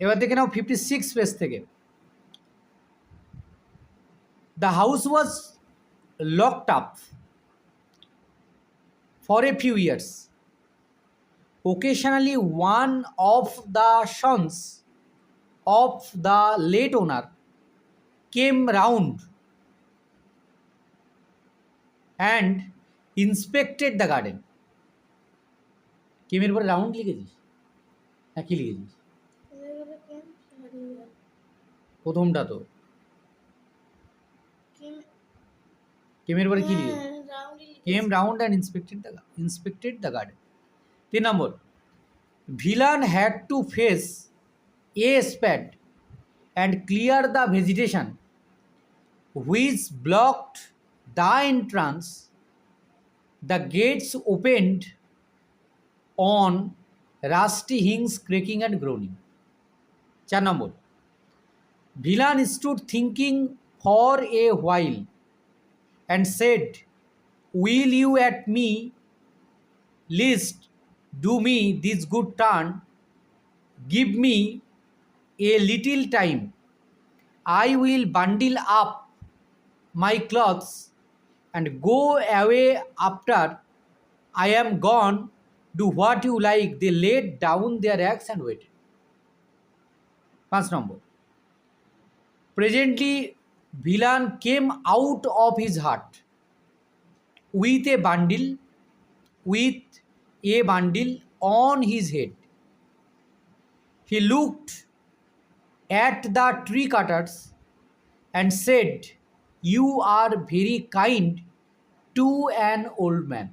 এবার দেখে নাও 56 পেজ থেকে। The house was locked up for a few years. Occasionally, one of the sons of the late owner came round and inspected the garden. কেমের পরে round লিখেছিস না কি লিখেছিস? প্রথমটা তো কেমের পরে কি লিখেছিস? came round and inspected the garden. 3 number, villain had to face a spade and clear the vegetation which blocked the entrance. The gates opened on rusty hinges cracking and groaning. 4 number, villain stood thinking for a while and said, will you at me least do me this good turn, give me a little time, I will bundle up my clothes and go away after I am gone, do what you like. They laid down their axe and waited. 5 number, presently villain came out of his hut with a bundle on his head. He looked at the tree cutters and said, you are very kind to an old man.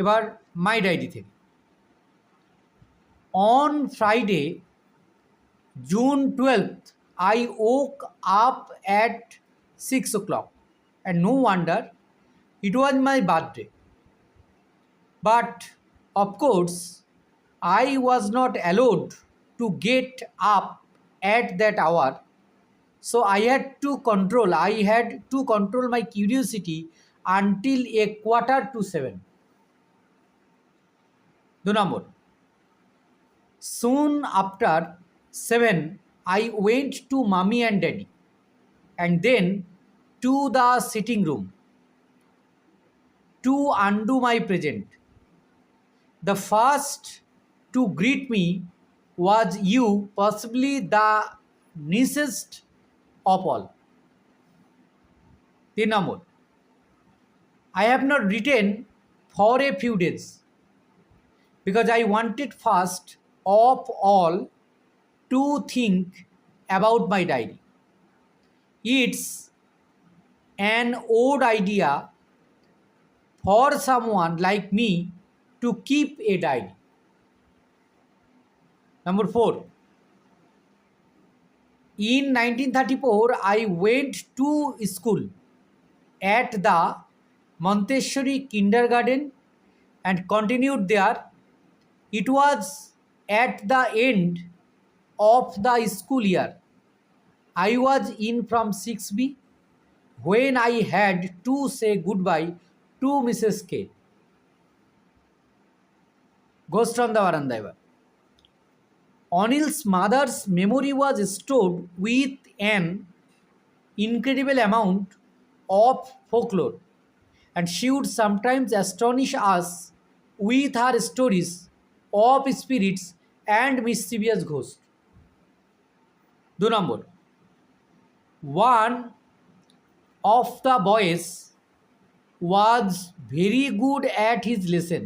এবার মাই diary থেকে, on Friday, June 12th, I woke up at 6 o'clock, and no wonder, it was my birthday. But of course, I was not allowed to get up at that hour, so I had to control my curiosity until a 6:45. 2 number, soon after 7, I went to mommy and daddy and then to the sitting room to undo my present. The first to greet me was you, possibly the nicest of all. 3 number, I have not written for a few days because I wanted first of all to think about my diary. It's an odd idea for someone like me to keep a diary. Number 4, in 1934, I went to school at the Montessori kindergarten and continued there. It was at the end of the school year. I was in from 6B when I had to say goodbye to Mrs. K. Ghost on the veranda. Anil's mother's memory was stored with an incredible amount of folklore, and she would sometimes astonish us with her stories of spirits and mischievous ghosts. 2 number, one of the boys was very good at his lesson.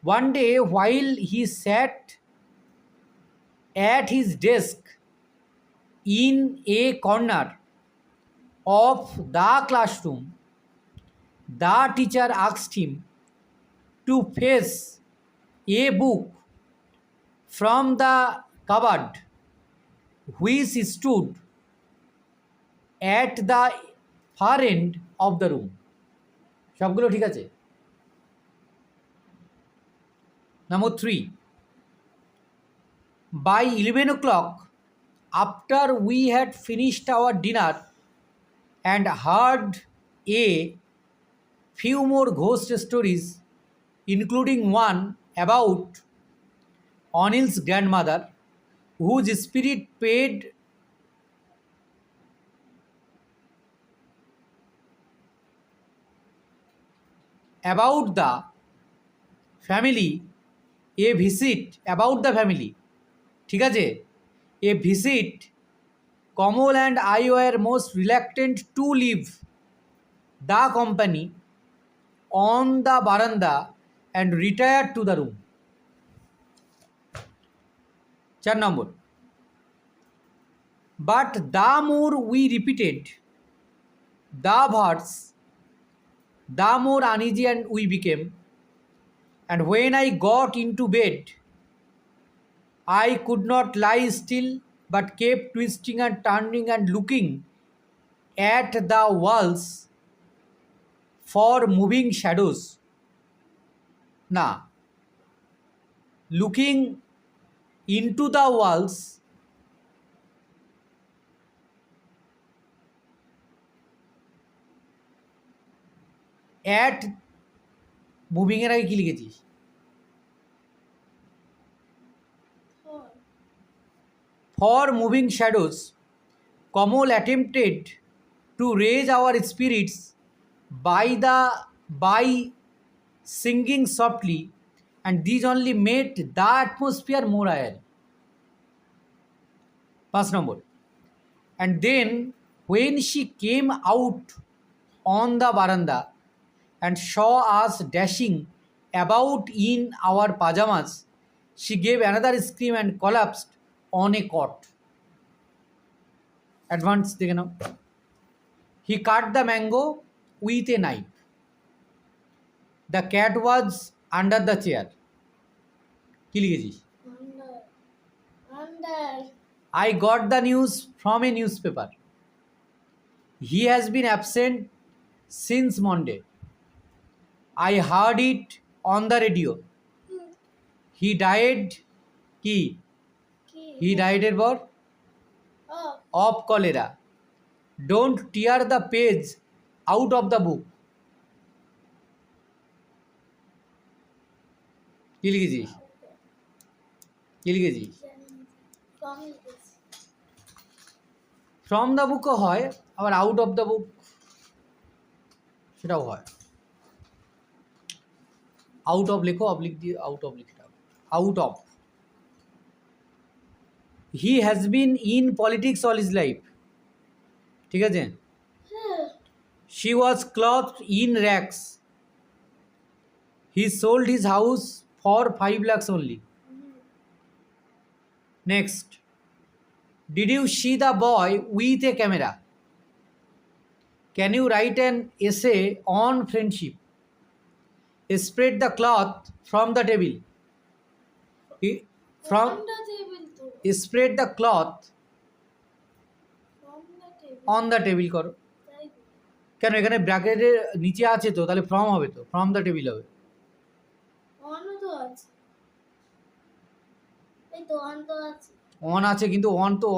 One day, while he sat at his desk in a corner of the classroom, the teacher asked him to face a book from the cupboard which stood at the far end of the room. সবগুলো ঠিক আছে? Number 3, by 11 o'clock, after we had finished our dinner and heard a few more ghost stories, including one about Anil's grandmother, whose spirit paid about the family a visit about the family, ঠিক আছে, a visit Kamal and I were most reluctant to leave the company on the veranda and retired to the room. 4 number, but the more we repeated the words, the more uneasy and we became, and when I got into bed I could not lie still but kept twisting and turning and looking at the walls for moving shadows. না, looking into the walls at moving এর আগে কি লিখেছিস? For moving shadows, Kamal attempted to raise our spirits by singing softly, and these only made the atmosphere more airy. 5 number, and then when she came out on the veranda and saw us dashing about in our pajamas, she gave another scream and collapsed on a cot. Advance দেখে নাও। He cut the mango with a knife. The cat was under the chair. কি লিখেছিস? Under. I got the news from a newspaper. He has been absent since Monday. I heard it on the radio. He died কি? He died এরপর of cholera. Don't tear the page out of the book. কি লিখেছিস? কি লিখেছিস? From the বুকও হয়, আবার out of the book সেটাও হয়। Out of লেখো, oblique দিয়ে আউট অফ লিখতে হবে। Out of. He has been in politics all his life, ঠিক আছে। She was clothed in rags. He sold his house for 5 lakhs only. Next, did you see the boy with a camera? Can you write an essay on friendship? Spread the cloth from the table. From the table to spread the cloth on the table করো। কেন এখানে ব্র্যাকেটের নিচে আছে তো, তাহলে from হবে, তো ফ্রম দ্য টেবিল হবে। অন আছে কিন্তু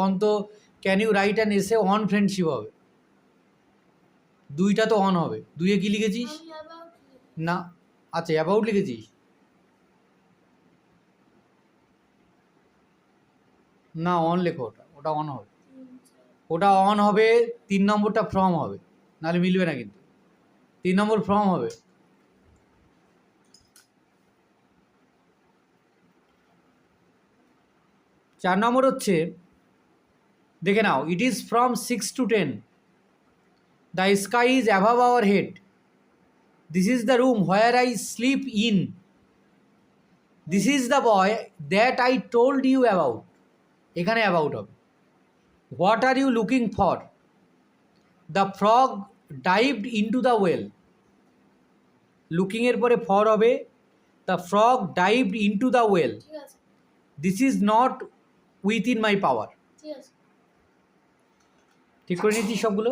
অন তো can you write an essay on friendship হবে, দুইটা তো অন হবে। দুইয়ে কি লিখেছিস? না, আচ্ছা অ্যাবাউট লিখেছিস? না, অন লেখো, ওটা অন হবে, ওটা অন হবে। 3 নম্বরটা ফ্রম হবে, নাহলে মিলবে না কিন্তু। 3 নম্বর ফ্রম হবে। চার নম্বর হচ্ছে, দেখে নাও, it is from 6 to 10. The sky is above our head. This is the room where I sleep in. This is the boy that I told you about, এখানে অ্যাবাউট হবে। What are you looking for? The frog dived into the well. লুকিংয়ের পরে for হবে, the frog dived into the well. This is not within my power. ঠিক করে নিয়েছি সবগুলো।